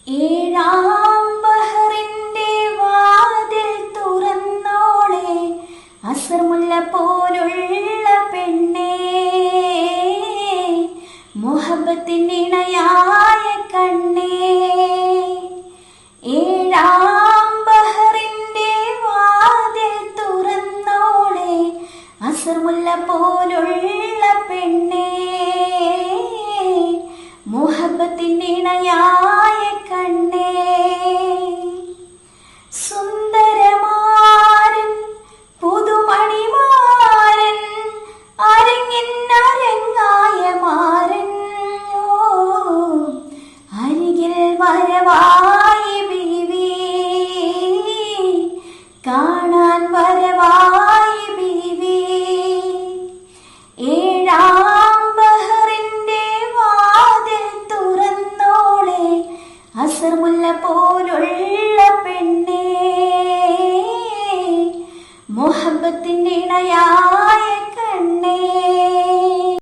ഏഴാം ബഹറിന്റെ വാതിൽ തുറന്നോളെ, അസർമുല്ല പോലുള്ള പെണ്ണേ, മുഹബത്തിന്റെ ഇണയായ കണ്ണേ. ഏഴാം ബഹറിന്റെ വാതിൽ തുറന്നോളെ, അസർമുല്ല പോലുള്ള പെണ്ണേ, മുഹബത്തിന്റെ ഇണയായ കണ്ണേ. സുന്ദരമാരൻ പുതുമണിമാരൻ, അരങ്ങിനരങ്ങായ മാരൻ, അരികിൽ വരവായി ബീവി, കാണാൻ വരവായി ബീവി. ഏഴാം ബഹറിന്റെ വാതിൽ തുറന്നോളെ, അസർമുല്ല പോലുള്ള പെണ്ണേ, മുഹബത്തിന്റെ ഇണയാ